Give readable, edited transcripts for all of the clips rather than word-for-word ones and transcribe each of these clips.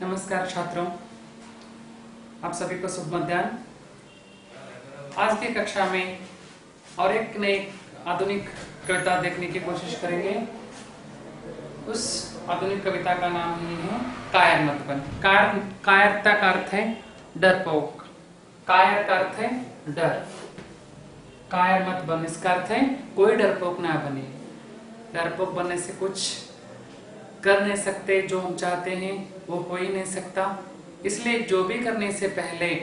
नमस्कार छात्रों, आप सभी को शुभ मध्याह्न। आज की कक्षा में और एक नई आधुनिक कविता देखने की कोशिश करेंगे। उस आधुनिक कविता का नाम ही है कायर मत बन। कायरता का अर्थ है डरपोक। कायर का अर्थ है डर। कायर मत बन, इसका अर्थ है कोई डरपोक ना बने। डरपोक बनने से कुछ कर नहीं सकते, जो हम चाहते हैं वो हो ही नहीं सकता। इसलिए जो भी करने से पहले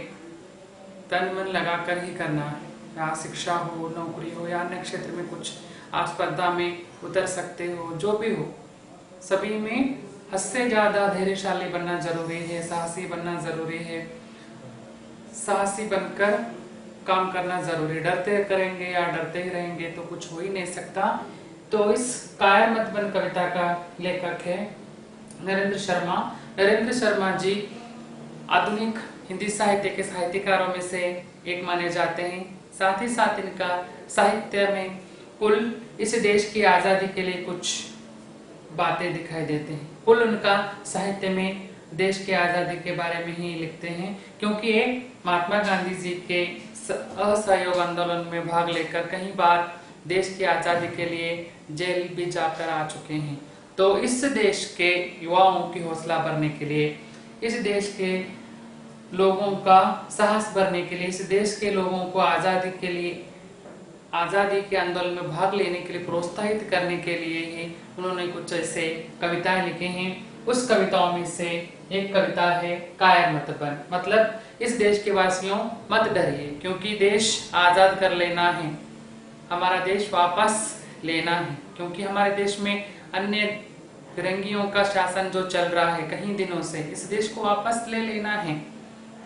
तन मन लगाकर ही करना है। या शिक्षा हो, नौकरी हो या अन्य क्षेत्र में कुछ आप स्पर्धा में उतर सकते हो, जो भी हो, सभी में हद से ज्यादा धैर्यशाली बनना जरूरी है, साहसी बनना जरूरी है। साहसी बनकर काम करना जरूरी। डरते करेंगे या डरते ही रहेंगे तो कुछ हो ही नहीं सकता। तो इस कायर मत बन कविता का लेखक है नरेंद्र शर्मा। नरेंद्र शर्मा जी आधुनिक हिंदी साहित्य के साहित्यकारों में से एक माने जाते हैं। साथ ही साथ इनका साहित्य में कुल इस देश की आजादी के लिए कुछ बातें दिखाई देते हैं। कुल उनका साहित्य में देश की आजादी के बारे में ही लिखते हैं, क्योंकि एक महात्मा गांधी जी के असहयोग आंदोलन में भाग लेकर कई बार देश की आजादी के लिए जेल भी जाकर आ चुके हैं। तो इस देश के युवाओं की हौसला भरने के लिए, इस देश के लोगों का साहस भरने के लिए, इस देश के लोगों को आजादी के लिए, आजादी के आंदोलन में भाग लेने के लिए प्रोत्साहित करने के लिए ही उन्होंने कुछ ऐसे कविताएं लिखे हैं। उस कविताओं में से एक कविता है कायर मत बन। मतलब इस देश के वासियों मत डरिए, क्योंकि देश आजाद कर लेना है, हमारा देश वापस लेना है। क्योंकि हमारे देश में अन्य फिरंगियों का शासन जो चल रहा है कई दिनों से, इस देश को वापस ले लेना है।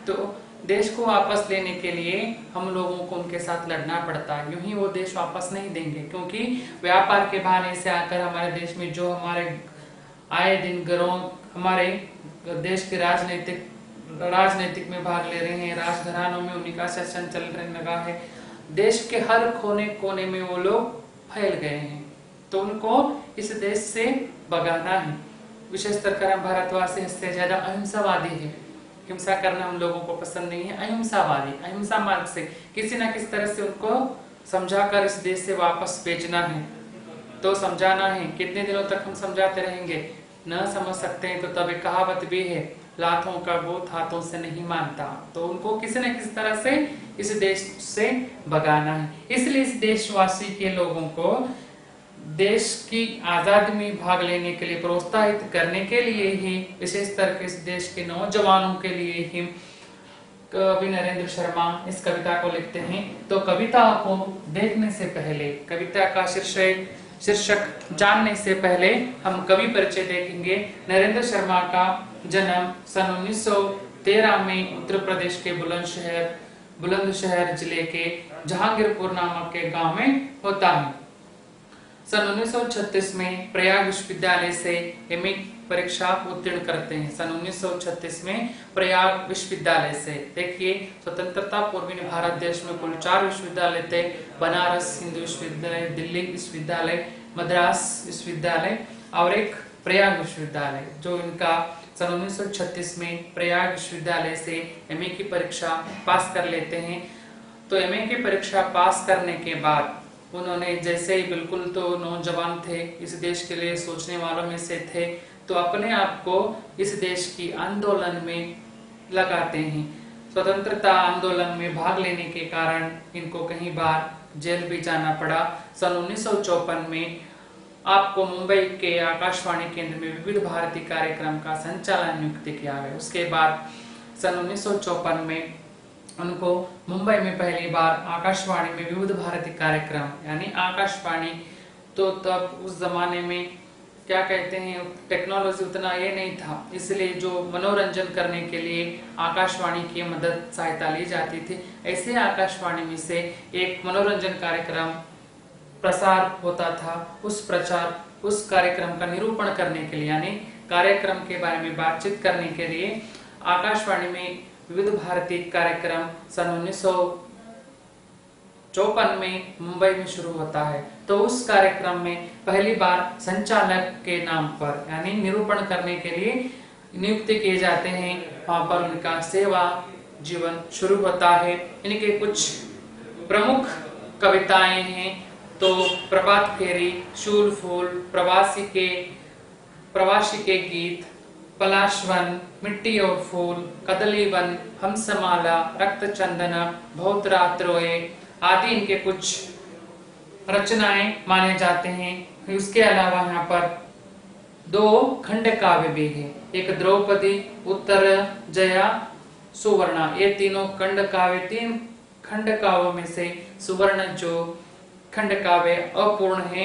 तो देश को वापस लेने के लिए हम लोगों को उनके साथ लड़ना पड़ता है। यूं ही वो देश वापस नहीं देंगे, क्योंकि व्यापार के बहाने से आकर हमारे देश में जो हमारे आए दिन गिरोह हमारे देश के राजनीतिक में भाग ले रहे हैं, राजघरानों में उन्हीं का शासन चलने लगा है। देश के हर कोने कोने में वो लोग फैल गए हैं, तो उनको इस देश से भगाना है। विशेषकर हम भारतवासी इससे ज्यादा अहिंसावादी है। हिंसा करना हम लोगों को पसंद नहीं है। अहिंसावादी, अहिंसा मार्ग से किसी न किसी तरह से उनको समझाकर इस देश से वापस भेजना है। तो समझाना है। कितने दिनों तक हम समझाते रहेंगे? न समझ सकते हैं तो तब एक कहावत भी है, लाखों का गोथ हाथों से नहीं मानता। तो उनको किसी न किसी तरह से इस देश से भगाना है। इसलिए इस देशवासी के लोगों को देश की आजादी में भाग लेने के लिए प्रोत्साहित करने के लिए ही, विशेषकर के इस देश के नौजवानों के लिए ही कवि नरेंद्र शर्मा इस कविता को लिखते हैं। तो कविता को देखने से पहले, कविता का शीर्षक जानने से पहले हम कवि परिचय देखेंगे। नरेंद्र शर्मा का जन्म सन 1913 में उत्तर प्रदेश के बुलंदशहर जिले के जहांगीरपुर नामक के गांव में होता है। सन 1936 में प्रयाग विश्वविद्यालय से एमए परीक्षा उत्तीर्ण करते हैं। सन 1936 में प्रयाग विश्वविद्यालय से, देखिए स्वतंत्रता पूर्व भारत देश में कुल 4 विश्वविद्यालय थे। बनारस हिंदू विश्वविद्यालय, दिल्ली विश्वविद्यालय, मद्रास विश्वविद्यालय और एक प्रयाग विश्वविद्यालय। जो इनका सन 1936 में प्रयाग विश्वविद्यालय से एमए की परीक्षा पास कर लेते हैं। तो एमए की परीक्षा पास करने के बाद उन्होंने, जैसे ही बिल्कुल तो नौजवान थे, इस देश के लिए सोचने वालों में से थे, तो अपने आप को इस देश की आंदोलन में लगाते हैं। स्वतंत्रता आंदोलन में भाग लेने के कारण इनको कई बार जेल भी जाना पड़ा। सन 1954 में आपको मुंबई के आकाशवाणी केंद्र में विविध भारती कार्यक्रम का संचालन नियुक्त किया गया। उसके बाद सन 1954 में उनको मुंबई में पहली बार आकाशवाणी में विविध भारती कार्यक्रम, यानी आकाशवाणी, तो तब उस जमाने में क्या कहते हैं, टेक्नोलॉजी उतना ये नहीं था, इसलिए जो मनोरंजन करने के लिए आकाशवाणी की मदद सहायता ली जाती थी। ऐसे आकाशवाणी में से एक मनोरंजन कार्यक्रम प्रसार होता था। उस कार्यक्रम का निरूपण करने के लिए, यानी कार्यक्रम के बारे में बातचीत करने के लिए आकाशवाणी में विविध भारती कार्यक्रम सन 1954 में मुंबई में शुरू होता है। तो उस कार्यक्रम में पहली बार संचालक के नाम पर, यानी निरूपण करने के लिए नियुक्त किए जाते हैं, वहां पर उनका सेवा जीवन शुरू होता है। इनके कुछ प्रमुख कविताएं हैं तो प्रभात फेरी, शूल फूल, प्रवासी के गीत, पलाशवन, मिट्टी और फूल, कदली वन, हंसमाला, रक्त चंदन, बहुत रात रोए आदि इनके कुछ रचनाएं माने जाते हैं। उसके अलावा यहाँ पर 2 खंड काव्य भी है, एक द्रौपदी, उत्तर जया, सुवर्णा। ये तीनों खंड काव्य, 3 खंड काव्यों में से सुवर्ण जो खंड काव्य अपूर्ण है,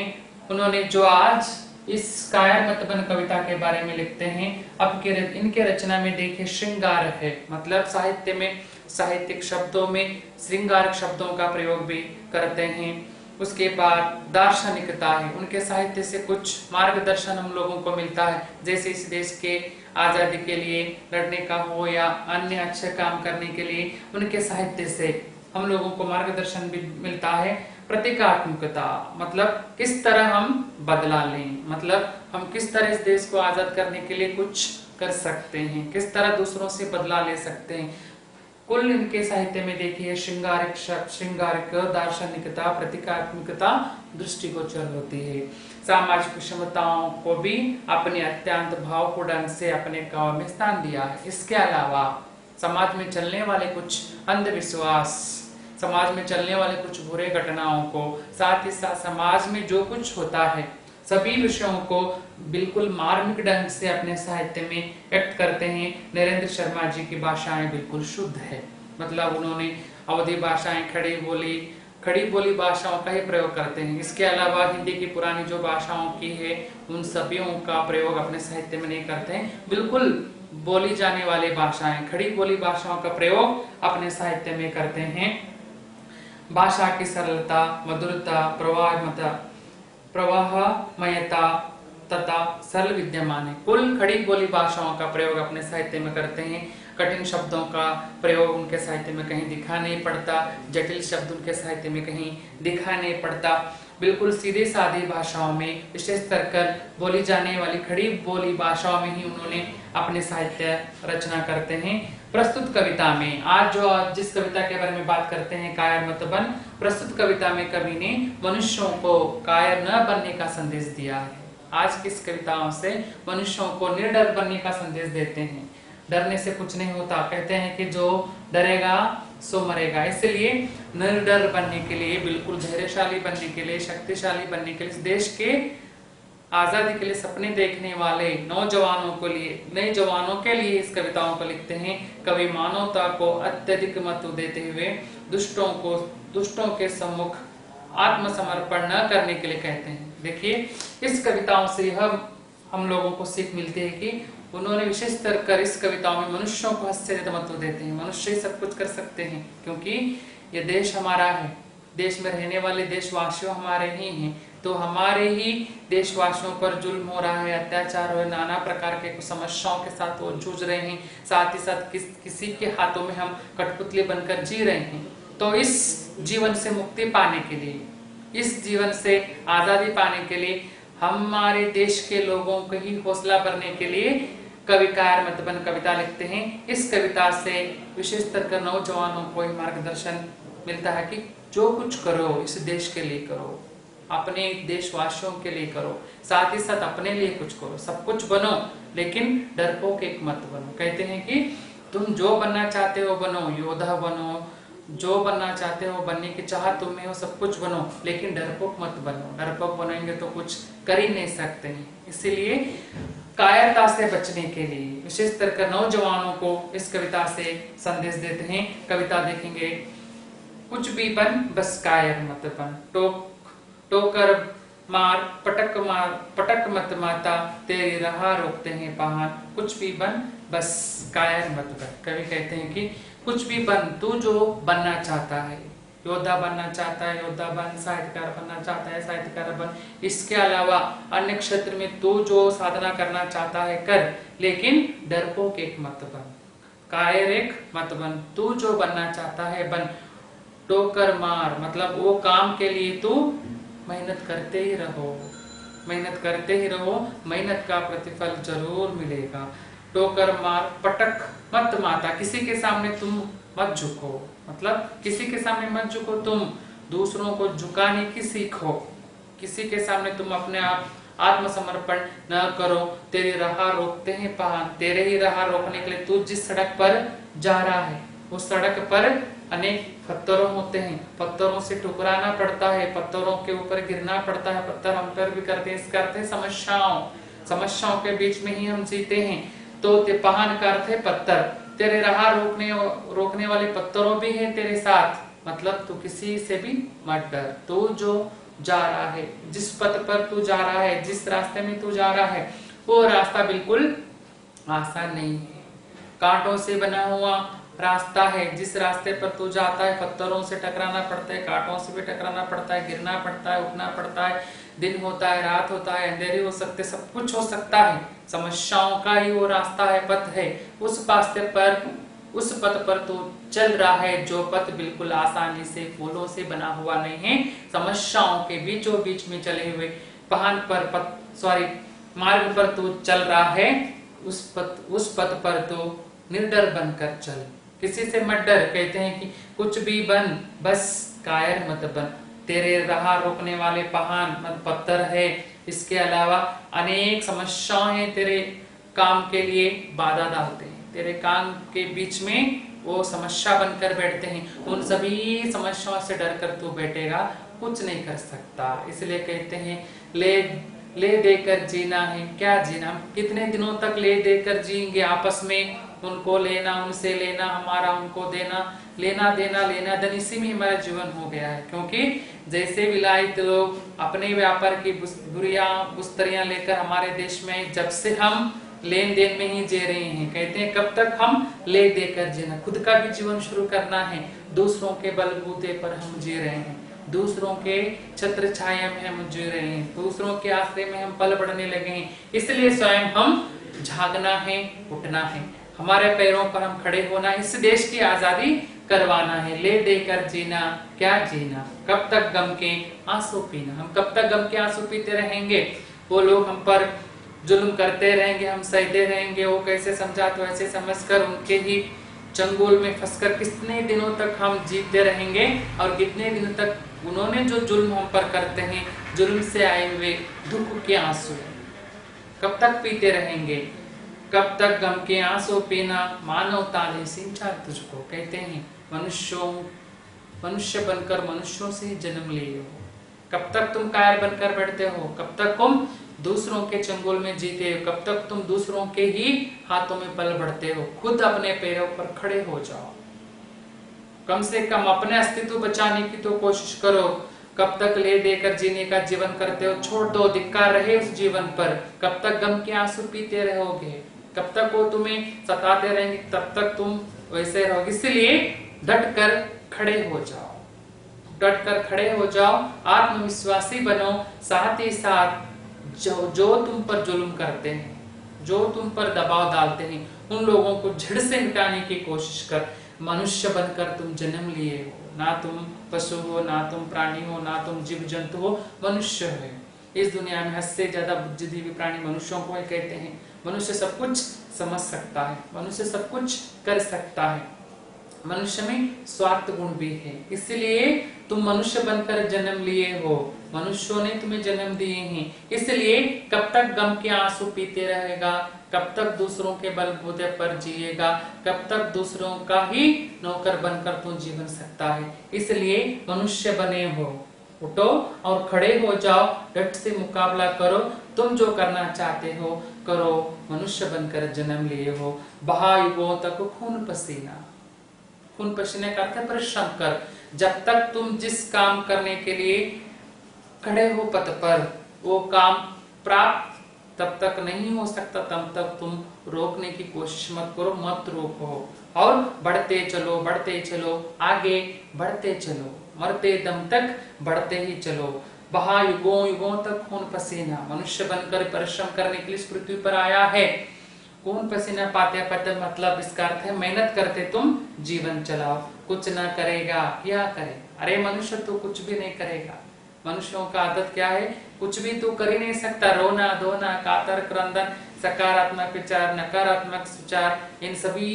उन्होंने जो आज इस कायर मतबन कविता के बारे में लिखते हैं, अब के इनके रचना में देखिए श्रृंगार है, मतलब साहित्य में साहित्यिक शब्दों में श्रृंगार शब्दों का प्रयोग भी करते हैं। उसके बाद दार्शनिकता है, उनके साहित्य से कुछ मार्गदर्शन हम लोगों को मिलता है, जैसे इस देश के आजादी के लिए लड़ने का हो या अन्य अच्छे काम करने के लिए उनके साहित्य से हम लोगों को मार्गदर्शन भी मिलता है। प्रतीकात्मकता मतलब किस तरह हम बदला लें, मतलब हम किस तरह इस देश को आजाद करने के लिए कुछ कर सकते हैं, किस तरह दूसरों से बदला ले सकते हैं। कुल इनके साहित्य में देखिए श्रृंगारिक, दार्शनिकता, प्रतीकात्मकता दृष्टिगोचर होती है। सामाजिक विषमताओं को भी अपने अत्यंत भावपूर्ण ढंग से अपने काव्य में स्थान दिया है। इसके अलावा समाज में चलने वाले कुछ अंधविश्वास, समाज में चलने वाले कुछ बुरे घटनाओं को, साथ ही साथ समाज में जो कुछ होता है सभी विषयों को बिल्कुल मार्मिक ढंग से अपने साहित्य में व्यक्त करते हैं। नरेंद्र शर्मा जी की भाषाएं बिल्कुल शुद्ध है, मतलब उन्होंने अवधी भाषाएं, खड़ी बोली भाषाओं का ही प्रयोग करते हैं। इसके अलावा हिंदी की पुरानी जो भाषाओं की है उन सभी का प्रयोग अपने साहित्य में नहीं करते हैं। बिल्कुल बोली जाने वाली भाषाएं, खड़ी बोली भाषाओं का प्रयोग अपने साहित्य में करते हैं। भाषा की सरलता, मधुरता, प्रवाहमयता तथा सरल विद्यमान है। कुल खड़ी बोली भाषाओं का प्रयोग अपने साहित्य में करते हैं। कठिन शब्दों का प्रयोग उनके साहित्य में कहीं दिखा नहीं पड़ता, जटिल शब्द उनके साहित्य में कहीं दिखा नहीं पड़ता। बिल्कुल सीधी सादी भाषाओं में, विशेषकर कर बोली जाने वाली खड़ी बोली भाषाओं में ही उन्होंने अपने साहित्य रचना करते हैं। प्रस्तुत कविता में आज जिस कविता के बारे में बात करते हैं, कायर मत बन, प्रस्तुत कविता में कवि ने मनुष्यों को कायर न बनने का संदेश दिया है। आज किस कविताओं से मनुष्यों को निर्डर बनने का संदेश देते हैं। डरने से कुछ नहीं होता, कहते हैं कि जो डरेगा सो मरेगा। इसलिए निर्डर बनने के लिए, बिल्कुल धैर्यशाली बनने के लिए, शक्तिशाली बनने के लिए, इस देश के आजादी के लिए सपने देखने वाले नौजवानों के लिए इस कविताओं को लिखते हैं। कवि मानवता को अत्यधिक महत्व देते हुए दुष्टों के सम्मुख आत्मसमर्पण न करने के लिए कहते हैं। देखिए इस कविताओं से हम लोगों को सीख मिलती है कि उन्होंने विशेष कर इस कविताओं में मनुष्यों को अत्यधिक महत्व देते हैं। मनुष्य ही सब कुछ कर सकते हैं, क्योंकि ये देश हमारा है, देश में रहने वाले देशवासियों हमारे ही हैं, तो हमारे ही देशवासियों पर जुल्म हो रहा है, अत्याचार हो रहा है, नाना प्रकार के समस्याओं के साथ वो जूझ रहे हैं, साथ ही साथ किसी के हाथों में हम कठपुतली बनकर जी रहे हैं। तो इस जीवन से मुक्ति पाने के लिए, इस जीवन से आजादी पाने के लिए, हमारे देश के लोगों को ही हौसला भरने के लिए कवि कायर मत बन कविता लिखते हैं। इस कविता से विशेषतर कर नौजवानों को मार्गदर्शन मिलता है कि जो कुछ करो इस देश के लिए करो, अपने देशवासियों के लिए करो, साथ ही साथ अपने लिए कुछ करो, सब कुछ बनो, लेकिन डरपोक एक मत बनो। कहते हैं कि तुम जो बनना चाहते हो बनो, योद्धा बनो, जो बनना चाहते हो बनने की चाह तुम में हो, सब कुछ बनो, लेकिन डरपोक मत बनो। डरपोक बनेंगे तो कुछ कर ही नहीं सकते हैं। इसीलिए कायरता से बचने के लिए विशेषतर कर नौजवानों को इस कविता से संदेश देते हैं। कविता देखेंगे, कुछ भी बन बस कायर मत बन, टोकर मार पटक मत माता, तेरी राह रोकते हैं पहाड़, कुछ भी बन बस कायर मत बन। कवि कहते हैं कि कुछ भी बन, तू जो बनना चाहता है, योद्धा बनना चाहता है योद्धा बन, साहित्यकार बनना चाहता है साहित्यकार बन, इसके अलावा अन्य क्षेत्र में तू जो साधना करना चाहता है कर, लेकिन डरपोक एक मत बन, कायर एक मत बन, तू जो बनना चाहता है बन, टोकर मार मतलब वो काम के लिए तू मेहनत करते ही रहो, मेहनत करते ही रहो, मेहनत का प्रतिफल जरूर मिलेगा। टोकर मार पटक मत माता, किसी के सामने तुम मत झुको, मतलब किसी के सामने मत झुको, तुम दूसरों को झुकाने की सीखो, किसी के सामने तुम अपने आप आत्मसमर्पण न करो। तेरी राह रोकते हैं पहाड़, तेरे ही राह रोकने के लिए तू जिस सड़क पर जा रहा है उस सड़क पर अनेक पत्थरों होते हैं, पत्थरों से टकराना पड़ता है, पत्थरों के ऊपर गिरना पड़ता है, पत्थर हम पर भी करते हैं, इसका अर्थ है समस्याओं के बीच में ही हम जीते हैं। तो पहाड़ का अर्थ है पत्थर, तेरे राह रोकने वाले पत्थरों भी हैं तेरे साथ, मतलब तू किसी से भी मत डर। तू जो जा रहा है, जिस पथ पर तू जा रहा है, जिस रास्ते में तू जा रहा है, वो रास्ता बिल्कुल आसान नहीं है, कांटों से बना हुआ रास्ता है। जिस रास्ते पर तू जाता है पत्थरों से टकराना पड़ता है, कांटों से भी टकराना पड़ता है, गिरना पड़ता है, उठना पड़ता है, दिन होता है, रात होता है, अंधेरे हो सकते, सब कुछ हो सकता है। समस्याओं का ही वो रास्ता है, पथ है। उस पथ पर तू चल रहा है, जो पथ बिल्कुल आसानी से फूलों से बना हुआ नहीं है, समस्याओं के बीचों बीच में चले हुए पहाड़ पर मार्ग पर तू चल रहा है, उस पथ पर तू निर्डर बनकर चल, किसी से मत डर। कहते हैं कि कुछ भी बन, बस कायर मत बन। तेरे राह रोकने वाले पहाड़ मत पत्थर है, इसके अलावा अनेक समस्याएं तेरे काम के लिए बाधा डालते हैं, तेरे काम के बीच में वो समस्या बनकर बैठते हैं। उन सभी समस्याओं से डर कर तू बैठेगा, कुछ नहीं कर सकता। इसलिए कहते हैं ले देकर जीना है। क्या जीना? कितने दिनों तक ले देकर जिएंगे आपस में, उनको लेना, उनसे लेना, हमारा उनको देना, लेना देना धन, इसी में हमारा जीवन हो गया है। क्योंकि जैसे विलायत लोग अपने व्यापार की बुस्तरियां लेकर हमारे देश में, जब से हम लेन देन में ही जी रहे हैं, कहते हैं कब तक हम ले देकर जीना, खुद का भी जीवन शुरू करना है। दूसरों के बलबूते पर हम जी रहे हैं, दूसरों के छत्र छाया में हम जी रहे हैं, दूसरों के आश्रय में हम पल बढ़ने लगे हैं। इसलिए स्वयं हम जागना है, उठना है, हमारे पैरों पर हम खड़े होना, इस देश की आजादी करवाना है। ले देकर जीना, क्या जीना? कब तक गम के आंसू पीना? हम कब तक गम के आंसू पीते रहेंगे? वो लोग हम पर जुल्म करते रहेंगे, हम सहते रहेंगे, वो कैसे समझा तो ऐसे समझकर उनके ही चंगुल में फंसकर कितने दिनों तक हम जीते रहेंगे, और कितने दिनों तक उन्होंने जो जुल्म हम पर करते हैं, जुल्म से आए हुए दुख के आंसू कब तक पीते रहेंगे? कब तक गम के आंसू पीना? मानवता ने सिंचा तुझको। कहते हैं मनुष्य बनकर मनुष्यों से जन्म लिए हो, कब तक तुम कायर बनकर बैठते हो? कब तक तुम दूसरों के चंगुल में जीते हो? कब तक तुम दूसरों के ही हाथों में पल बढ़ते हो? खुद अपने पैरों पर खड़े हो जाओ, कम से कम अपने अस्तित्व बचाने की तो कोशिश करो। कब तक ले देकर जीने का जीवन करते हो? छोड़ दो, धिक्कार रहे उस जीवन पर। कब तक गम के आंसू पीते रहोगे? कब तक वो तुम्हें सताते रहेंगे? तब तक तुम वैसे रहोगे। इसलिए डट कर खड़े हो जाओ, डट कर खड़े हो जाओ, आत्मविश्वासी बनो। साथ ही साथ जो तुम पर जुल्म करते हैं, जो तुम पर दबाव डालते हैं, उन लोगों को जड़ से मिटाने की कोशिश कर। मनुष्य बनकर तुम जन्म लिए हो, ना तुम पशु हो, ना तुम प्राणी हो, ना तुम जीव जंतु हो, मनुष्य है। इस दुनिया में हद से ज्यादा बुद्धिजीवी प्राणी मनुष्यों को ही कहते हैं। मनुष्य सब कुछ समझ सकता है, मनुष्य सब कुछ कर सकता है, मनुष्य में स्वार्थ गुण भी है। इसलिए तुम मनुष्य बनकर जन्म लिए हो, मनुष्यों ने तुम्हें जन्म दिए हैं। इसलिए कब तक गम के आंसू पीते रहेगा? कब तक दूसरों के बलबूते पर जिएगा? कब तक दूसरों का ही नौकर बनकर तू जीवन सकता है? इसलिए मनुष्य बने हो, उठो और खड़े हो जाओ, डट से मुकाबला करो। तुम जो करना चाहते हो करो, मनुष्य बनकर जन्म लिए हो। बहा युगों तक खून पसीना, खून पसीने का अर्थ परिश्रम कर। जब तक तुम जिस काम करने के लिए खड़े हो पथ पर, वो काम प्राप्त तब तक नहीं हो सकता, तब तक तुम रोकने की कोशिश मत करो, मत रोको, और बढ़ते चलो, आगे बढ़ते चलो, मरते दम तक बढ़ते ही चलो। बहा युगों तक खून पसीना, मनुष्य बनकर परिश्रम करने के लिए इस पृथ्वी पर आया है। खून पसीना पाते पाते मतलब इसका अर्थ है मेहनत करते तुम जीवन चलाओ। कुछ ना करेगा क्या करे? अरे मनुष्य तो कुछ भी नहीं करेगा। मनुष्यों का आदत क्या है? कुछ भी तो कर ही नहीं सकता। रोना धोना कातर क्रंदन सकारात्मक विचार, नकारात्मक विचार, इन सभी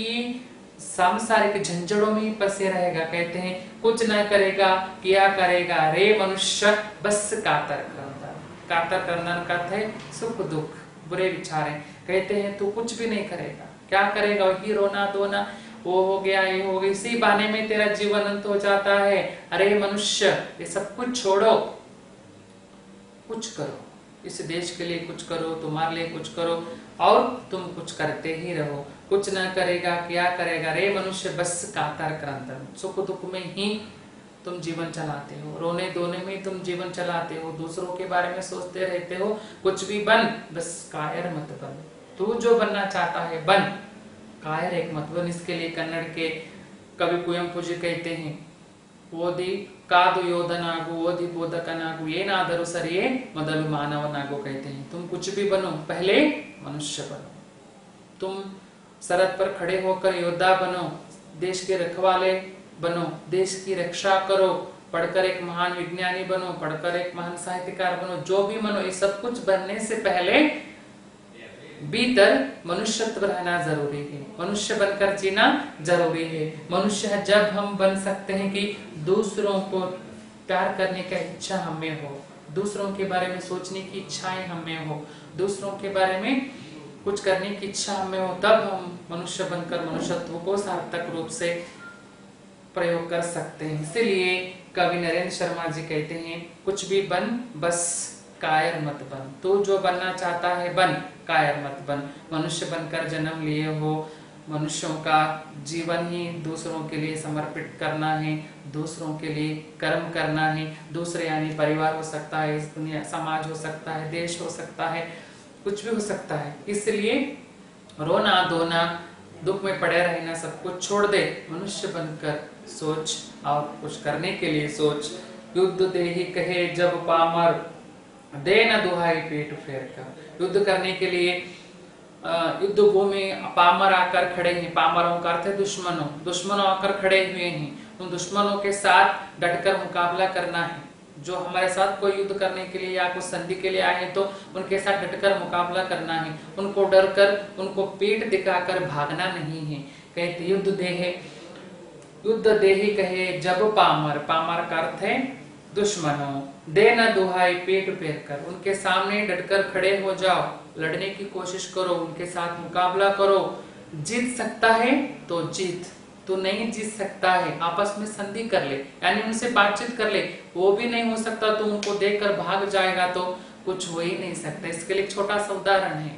सांसारिक झंझटों में ही फंसे रहेगा। कहते हैं कुछ न करेगा किया करेगा रे मनुष्य बस कातर क्रंदन। कातर क्रंदन का अर्थ है सुख दुख, बुरे विचार है। कहते हैं तू कुछ भी नहीं करेगा, क्या करेगा, वही रोना धोना, वो हो गया ये हो गया, इसी बहाने में तेरा जीवन अंत हो जाता है। अरे मनुष्य ये सब कुछ छोड़ो, कुछ करो, इस देश के लिए कुछ करो, तुम्हारे लिए कुछ करो, और तुम कुछ करते ही रहो। कुछ न करेगा क्या करेगा रे मनुष्य बस कातर क्रंदन। सुख दुख में ही तुम जीवन चलाते हो, रोने धोने में तुम जीवन चलाते हो, दूसरों के बारे में सोचते रहते हो। कुछ भी बन, बस कायर मत बन। तू जो बनना चाहता है बन, कायर एक मत बन। इसके लिए कन्नड़ के कवि कुवेंपु जी कहते हैं, ಓದಿ ಕಾದು ಯೋಧನಾಗು ಓದಿ ಬೋಧಕನಾಗು ಏನಾದರೂ ಸರಿಯೇ ಮೊದಲು ಮಾನವನಾಗು। कहते हैं तुम कुछ भी बनो, पहले मनुष्य बनो। तुम सरहद पर खड़े होकर योद्धा बनो, देश के रखवाले बनो, देश की रक्षा करो, पढ़कर एक महान विज्ञानी बनो, पढ़कर एक महान साहित्यकार बनो, जो भी बनो, ये सब कुछ बनने से पहले भीतर मनुष्यत्व रहना जरूरी है। मनुष्य बनकर जीना जरूरी है। मनुष्य जब हम बन सकते हैं कि दूसरों को प्यार करने का इच्छा हमें हो, दूसरों के बारे में सोचने की इच्छाएं हमें हो, दूसरों के बारे में कुछ करने की इच्छा हमें हो, तब हम मनुष्य बनकर मनुष्यत्व को सार्थक रूप से प्रयोग कर सकते हैं। इसीलिए कवि नरेंद्र शर्मा जी कहते हैं कुछ भी बन, बस कायर मत बन। तू जो बनना चाहता है बन, कायर मत बन। मनुष्य बनकर जन्म लिए हो, मनुष्यों का जीवन ही दूसरों के लिए समर्पित करना है, दूसरों के लिए कर्म करना है। दूसरे यानी परिवार हो सकता है, इस दुनिया समाज हो सकता है, देश हो सकता है, कुछ भी हो सकता है। इसलिए रोना धोना, दुख में पड़े रहना सब कुछ छोड़ दे, मनुष्य बनकर सोच और कुछ करने के लिए सोच। युद्ध देहि कहे जब पामर, दे न दुहाई पेट फेर कर। युद्ध करने के लिए युद्ध भूमि पामर आकर खड़े हैं। पामरों का अर्थ है दुश्मनों, दुश्मनों आकर खड़े हुए हैं। उन दुश्मनों के साथ डटकर मुकाबला करना है। जो हमारे साथ कोई युद्ध करने के लिए या कुछ संधि के लिए आए तो उनके साथ डटकर मुकाबला करना है। उनको डरकर, उनको पीठ दिखाकर भागना नहीं है। कहते युद्ध देहि कहे जब पामर, पामर का अर्थ है दुश्मनों, दे न दुहाई पेट फेर कर। उनके सामने डटकर खड़े हो जाओ, लड़ने की कोशिश करो, उनके साथ मुकाबला करो। जीत सकता है तो जीत, तो नहीं जीत सकता है आपस में संधि कर ले, यानी उनसे बातचीत कर ले। वो भी नहीं हो सकता तो उनको देखकर भाग जाएगा तो कुछ हो ही नहीं सकता। इसके लिए छोटा सा उदाहरण है,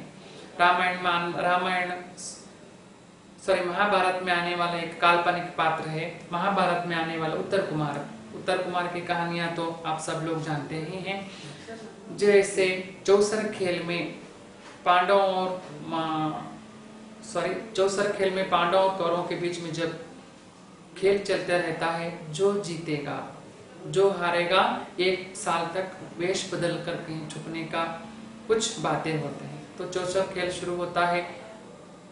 महाभारत में आने वाला एक काल्पनिक पात्र है। महाभारत में आने वाला उत्तर कुमार की कहानियां तो आप सब लोग जानते ही हैं। जैसे चौसर खेल में पांडवों और कौरवों के बीच में जब खेल चलता रहता है, जो जीतेगा जो हारेगा 1 साल तक वेश बदल कर कहीं छुपने का कुछ बातें होते हैं। तो चौसर खेल शुरू होता है,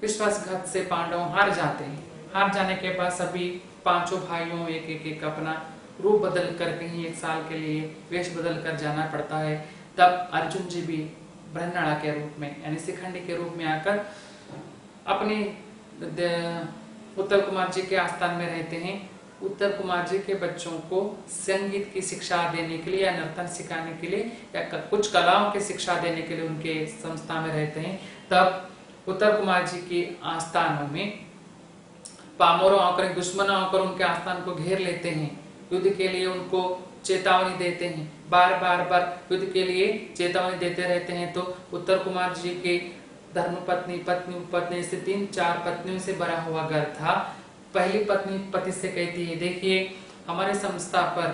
विश्वासघात से पांडव हार जाते हैं। हार जाने के बाद सभी 5 भाइयों एक अपना रूप बदल कर कहीं 1 साल के लिए वेश बदल कर जाना पड़ता है। तब अर्जुन जी भी ब्रह्मणा के रूप में यानी शिखंडी के रूप में आकर अपने उत्तर कुमार जी के आस्थान में रहते हैं। उत्तर कुमार जी के बच्चों को संगीत की शिक्षा देने के लिए या नर्तन सिखाने के लिए या कुछ कलाओं की शिक्षा देने के लिए उनके संस्था में रहते हैं। तब उत्तर कुमार जी के आस्थानों में पामरों आकर, दुश्मनों आकर उनके आस्थान को घेर लेते हैं। युद्ध के लिए उनको चेतावनी देते हैं, बार युद्ध के लिए चेतावनी देते रहते हैं। तो उत्तर कुमार जी के पत्नी से 3-4 पत्नियों से भरा हुआ घर था। पहली पत्नी पति से कहती है, देखिए हमारे संस्था पर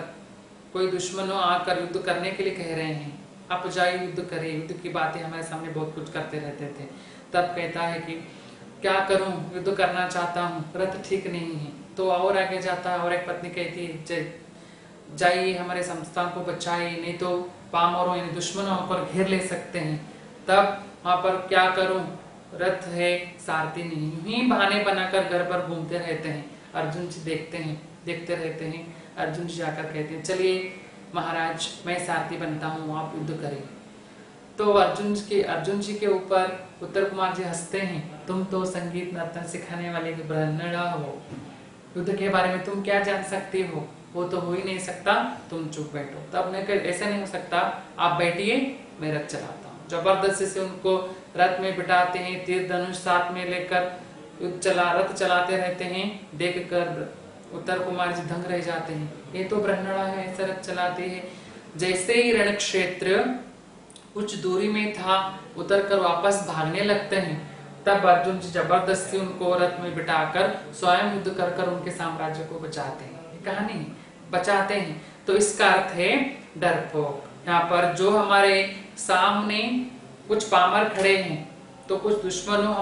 कोई दुश्मनों आकर युद्ध करने के लिए कह रहे हैं, आप जाइए युद्ध करिए। युद्ध की बातें हमारे सामने बहुत कुछ करते रहते थे। तब कहता है कि क्या करूं, युद्ध करना चाहता हूं, रथ ठीक नहीं है। तो और आगे जाता है और एक पत्नी कहती है, जाइए हमारे संस्थान को बचाइए, नहीं तो पामरों यानी दुश्मनों पर घेर ले सकते हैं। तब वहां पर क्या करूं, रथ है सारथी नहीं। ही बहाने बनाकर घर पर घूमते रहते हैं। अर्जुन जी देखते रहते हैं। अर्जुन जी जाकर कहते हैं, चलिए महाराज मैं सारथी बनता हूँ, आप युद्ध करें। तो अर्जुन जी के ऊपर उत्तर कुमार जी हंसते हैं, तुम तो संगीत नर्तन सिखाने वाले के ब्राह्मण हो, युद्ध के बारे में तुम क्या जान सकती हो, वो तो हो ही नहीं सकता, तुम चुप बैठो। तब ने कहा ऐसा नहीं हो सकता, आप बैठिए मैं रथ चलाता हूँ। जबरदस्ती से उनको रथ में बिठाते हैं, तीर धनुष साथ में लेकर रथ चलाते रहते हैं। देख कर उत्तर कुमार जी दंग रह जाते हैं, ये तो ब्रह्मणा है, ऐसा रथ चलाते हैं। जैसे ही रण क्षेत्र कुछ दूरी में था, उतर कर वापस भागने लगते हैं, तब अर्जुन जी जबरदस्ती उनको रथ में बिठाकर स्वयं युद्ध कर कर उनके साम्राज्य को बचाते हैं। ये कहानी बचाते हैं। तो इसका अर्थ है डरपोक। यहाँ पर जो हमारे सामने कुछ पामर खड़े हैं, तो कुछ दुश्मनों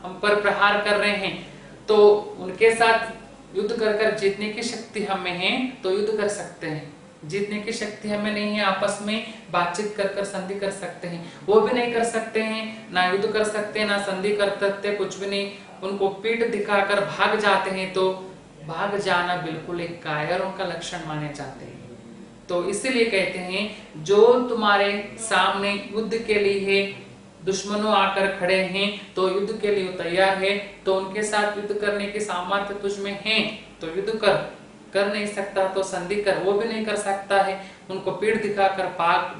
हम पर प्रहार कर रहे हैं, तो उनके साथ युद्ध कर कर जीतने की शक्ति हमें है तो युद्ध कर सकते हैं। जीतने की शक्ति हमें नहीं है, आपस में बातचीत कर कर संधि कर सकते हैं, वो भी नहीं कर सकते हैं, ना युद्ध कर सकते हैं ना संधि कर सकते, कुछ भी नहीं, उनको पीठ दिखाकर भाग जाते हैं। तो भाग जाना बिल्कुल एक कायरों का लक्षण माने जाते हैं। तो इसीलिए कहते हैं जो तुम्हारे सामने युद्ध के लिए दुश्मनों आकर खड़े हैं, तो युद्ध के लिए तैयार है, तो उनके साथ युद्ध करने की सामर्थ्य तुझमें है तो युद्ध कर नहीं सकता तो संधि कर, वो भी नहीं कर सकता है, उनको पीठ दिखाकर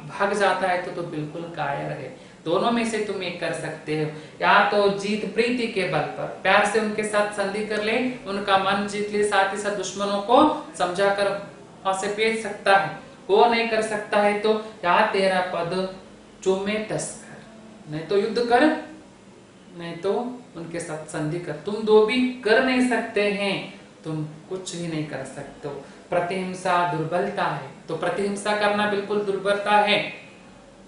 भाग जाता है तो बिल्कुल कायर है। दोनों में से तुम एक कर सकते हो, या तो जीत प्रीति के बल पर प्यार से उनके साथ संधि कर ले, उनका मन जीत ले, साथ ही साथ दुश्मनों को समझाकर वहां से भेज सकता है। वो नहीं कर सकता है तो या तेरा पद चूमे तस्कर, नहीं तो युद्ध कर, नहीं तो उनके साथ संधि कर। तुम दो भी कर नहीं सकते हैं, तुम कुछ भी नहीं कर सकते हो। प्रतिहिंसा दुर्बलता है, तो प्रतिहिंसा करना बिल्कुल दुर्बलता है,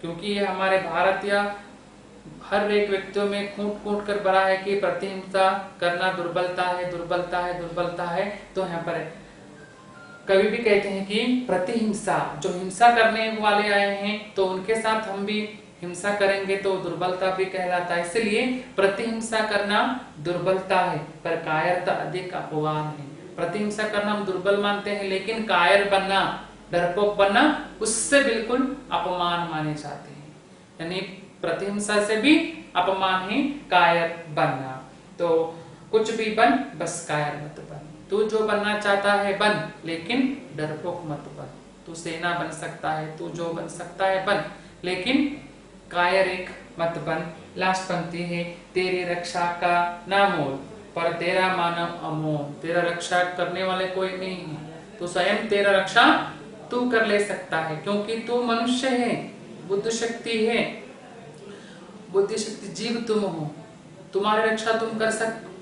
क्योंकि ये हमारे भारत या हर एक व्यक्तियों में कूट कूट कर भरा है कि प्रतिहिंसा करना दुर्बलता है, दुर्बलता है, दुर्बलता है। तो यहाँ पर कवि भी कहते हैं कि प्रतिहिंसा, जो हिंसा करने वाले आए हैं तो उनके साथ हम भी हिंसा करेंगे तो दुर्बलता भी कहलाता है। इसलिए प्रतिहिंसा करना दुर्बलता है, पर कायरता अधिक अपमान है। प्रतिहिंसा करना हम दुर्बल मानते हैं, लेकिन कायर बनना, डरपोक बनना, उससे बिल्कुल अपमान माने जाते हैं। यानी प्रतिहिंसा से भी अपमान है कायर बनना। तो कुछ भी बन, बस कायर मत बन। तू जो बनना चाहता है बन, लेकिन डरपोक मत बन। तू सेना बन सकता है, तू जो बन सकता है बन, लेकिन कायर एक मत बन। लास्ट पंक्ति है, तेरी रक्षा का ना मोल, पर तेरा मानव अमोल। तेरा रक्षा करने वाले कोई नहीं है, तो स्वयं तेरा रक्षा तू कर ले सकता है, क्योंकि तू मनुष्य है, बुद्ध शक्ति है, बुद्धि शक्ति जीव तुम हो, तुम्हारी रक्षा तुम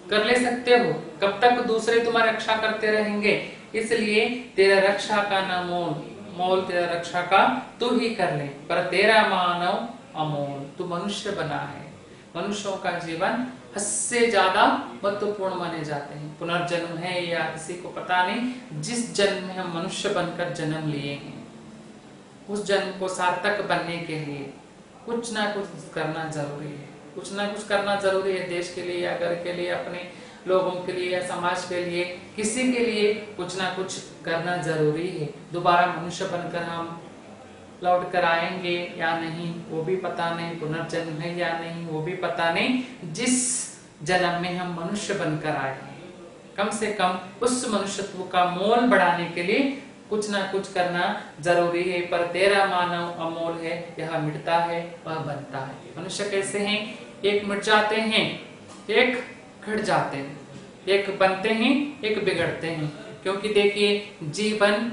कर ले सकते हो। कब तक दूसरे तुम्हारी रक्षा करते रहेंगे? इसलिए तेरा रक्षा का ना मोल, मोल तेरा रक्षा का तू ही कर ले, पर तेरा मानव अमोल। तू मनुष्य बना है, मनुष्यों का जीवन हद से ज्यादा महत्वपूर्ण माने जाते हैं। पुनर्जन्म है या किसी को पता नहीं, जिस जन्म में हम मनुष्य बनकर जन्म लिए हैं, उस जन्म को सार्थक बनने के लिए कुछ ना कुछ करना जरूरी है। कुछ ना कुछ करना जरूरी है, देश के लिए या घर के लिए, अपने लोगों के लिए या समाज के लिए, किसी के लिए कुछ ना कुछ करना जरूरी है। दोबारा मनुष्य बनकर हम लौट कर आएंगे या नहीं वो भी पता नहीं, पुनर्जन्म है या नहीं वो भी पता नहीं। जिस जन्म में हम मनुष्य बनकर आए हैं, कम से कम उस मनुष्यत्व का मोल बढ़ाने के लिए कुछ ना कुछ करना जरूरी है। पर तेरा मानव अमोल है, यह मिटता है वह बनता है। मनुष्य कैसे हैं? एक मिट जाते हैं, एक घट जाते हैं, एक बनते हैं, एक बिगड़ते हैं। क्योंकि देखिए, जीवन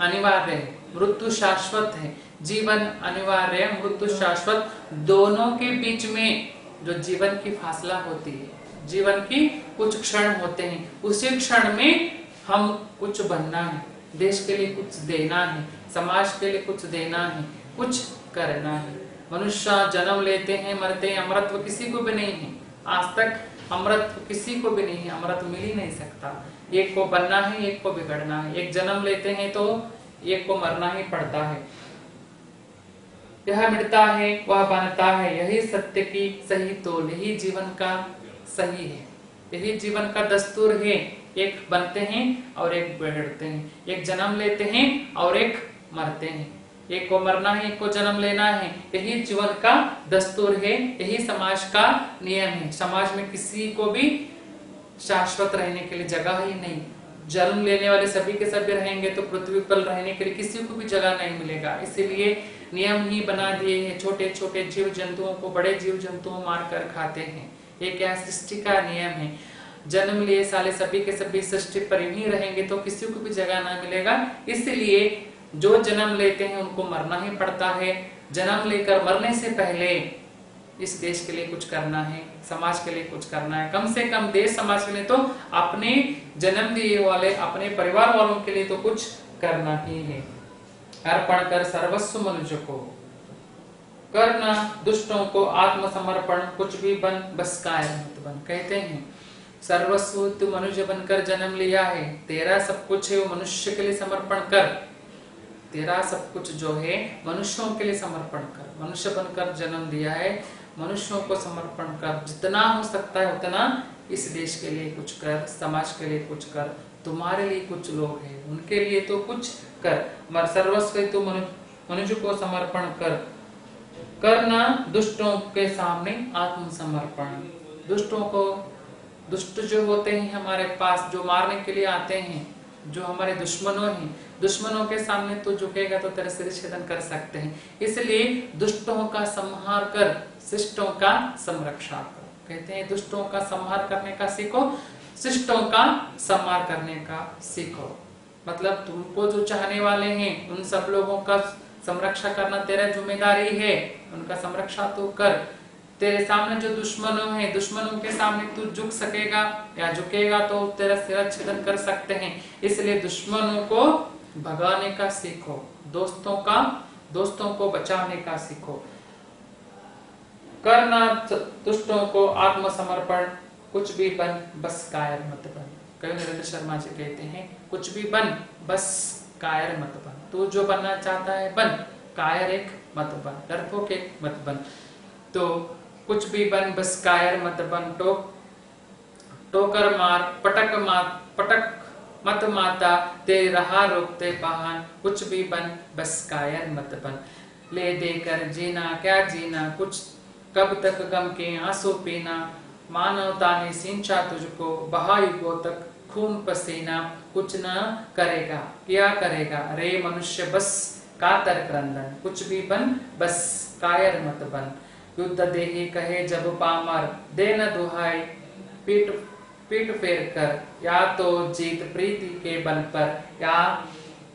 अनिवार्य है, मृत्यु शाश्वत है। जीवन अनिवार्य है, मृत्यु शाश्वत। दोनों के बीच में जो जीवन की फासला होती है, जीवन की कुछ क्षण होते हैं, उसी क्षण में हम कुछ बनना है, देश के लिए कुछ देना है, समाज के लिए कुछ देना है, कुछ करना है। मनुष्य जन्म लेते हैं, मरते हैं, अमरत्व किसी को भी नहीं है। आज तक अमरत्व किसी को भी नहीं है, अमरत्व मिल ही नहीं सकता। एक को बनना है, एक को बिगड़ना है। एक जन्म लेते हैं तो एक को मरना ही पड़ता है। यह मिटता है वह बनता है, यही सत्य की सही तोल, यही जीवन का सही है, यही जीवन का दस्तूर है। एक बनते हैं और एक बिगड़ते हैं, एक जन्म लेते हैं और एक मरते हैं। एक को मरना है, एक को जन्म लेना है। यही जीवन का दस्तूर है, यही समाज का नियम है। समाज में किसी को भी शाश्वत रहने के लिए जगह ही नहीं। जन्म लेने वाले सभी के सभी रहेंगे तो पृथ्वी पर रहने के लिए किसी को भी जगह नहीं मिलेगा। इसीलिए नियम ही बना दिए हैं। छोटे छोटे जीव जंतुओं को बड़े जीव जंतुओं मार कर खाते हैं। ये क्या सृष्टि का नियम है। जन्म लिए साले सभी के सभी सृष्टि पर ही रहेंगे तो किसी को भी जगह ना मिलेगा। इसलिए जो जन्म लेते हैं उनको मरना ही पड़ता है। जन्म लेकर मरने से पहले इस देश के लिए कुछ करना है, समाज के लिए कुछ करना है। कम से कम देश समाज के लिए तो अपने जन्म दिए वाले अपने परिवार वालों के लिए तो कुछ करना ही है। अर्पण कर सर्वस्व मनुष्य को, करना दुष्टों को आत्मसमर्पण, कुछ भी बन बस कायर मत बन। कहते हैं सर्वस्व तू मनुष्य बनकर जन्म लिया है, तेरा सब कुछ है वो मनुष्य के लिए समर्पण कर। तेरा सब कुछ जो है मनुष्यों के लिए समर्पण कर। मनुष्य बनकर जन्म दिया है, मनुष्यों को समर्पण कर। जितना हो सकता है उतना इस देश के लिए कुछ कर, समाज के लिए कुछ कर। तुम्हारे लिए कुछ लोग हैं उनके लिए तो कुछ कर। मर सर्वस्व तो मनुष्य को समर्पण कर। करना दुष्टों के सामने आत्मसमर्पण। दुष्टों को, दुष्ट जो होते हैं हमारे पास, जो मारने के लिए आते हैं, जो हमारे दुश्मनों हैं, दुश्मनों के सामने तो झुकेगा तो तेरा सिर छेदन कर सकते हैं। इसलिए दुष्टों का संहार कर, शिष्टों का संरक्षण कर। कहते हैं दुष्टों का संहार करने का सीखो, शिष्टों का संहार करने का सीखो। मतलब तुमको जो चाहने वाले हैं उन सब लोगों का संरक्षण करना तेरा जिम्मेदारी है। उनका संरक्षण तो कर। तेरे सामने जो दुश्मनों हैं, दुश्मनों के सामने तू झुक सकेगा या झुकेगा तो तेरा सिर छेदन कर सकते हैं। इसलिए दुश्मनों को भगाने का सीखो, दोस्तों को बचाने का सीखो। करना दुष्टों को आत्मसमर्पण, कुछ भी बन बस कायर मत बन। कवि नरेंद्र शर्मा जी कहते हैं कुछ भी बन बस कायर मत बन। तू जो बनना चाहता है बन, कायर एक मत बन, डरपोक एक मत बन। तो कुछ भी बन बस कायर मत बन। टोकर मार पटक मत माता, तेरे राह रोकते वाहन। कुछ भी बन बस कायर मत बन। ले देकर जीना क्या जीना, कुछ कब तक गम के आंसू पीना। मानवता ने सिंचा तुझको, बहा युगों तक खून पसीना। कुछ न करेगा क्या करेगा रे मनुष्य बस कातर क्रंदन। कुछ भी बन बस कायर मत बन। युद्ध देही कहे जब पामर, दे न दुहाई पीठ फेर कर। या तो जीत प्रीति के बल पर, या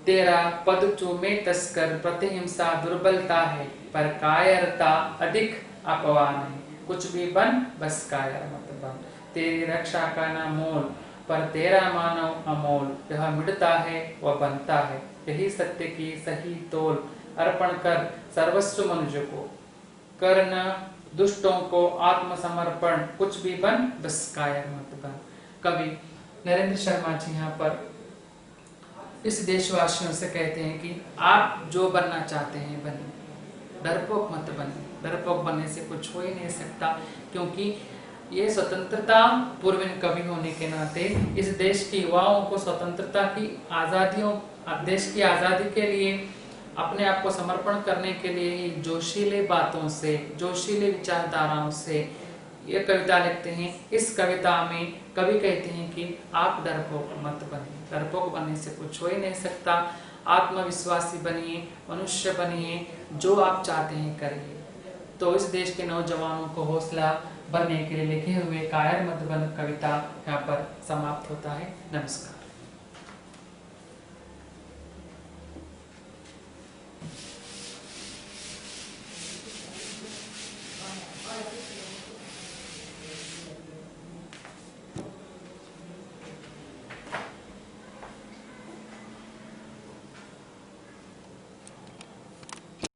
तेरा पद चूमे तस्कर। प्रतिहिंसा दुर्बलता है पर कायरता अधिक अपमान है। कुछ भी बन बस कायर मत बन। तेरी रक्षा का ना मोल, पर तेरा मानव अमोल। यह मिटता है वह बनता है, यही सत्य की सही तोल। अर्पण कर सर्वस्व मनुष्य को, करना दुष्टों को आत्मसमर्पण। कुछ भी बन बस कायर मत बन। कवि नरेंद्र शर्मा जी यहाँ पर इस देशवासियों से कहते हैं कि आप जो बनना चाहते हैं बनिए, डरपोक मत बनिए। डरपोक बनने से कुछ हो ही नहीं सकता, क्योंकि ये स्वतंत्रता पूर्व कवि होने के नाते इस देश के युवाओं को स्वतंत्रता की आजादियों, देश की आजादी के लिए अपने आप को समर्पण करने के लिए ही जोशीले बातों से, जोशीले विचारधाराओं से ये कविता लिखते हैं। इस कविता में कवि कहते हैं कि आप डरपोक मत बनिए। डरपोक बनने से कुछ हो ही नहीं सकता। आत्मविश्वासी बनिए, मनुष्य बनिए, जो आप चाहते हैं करिए। तो इस देश के नौजवानों को हौसला बनने के लिए लिखे हुए कायर मत बन कविता यहाँ पर समाप्त होता है। नमस्कार।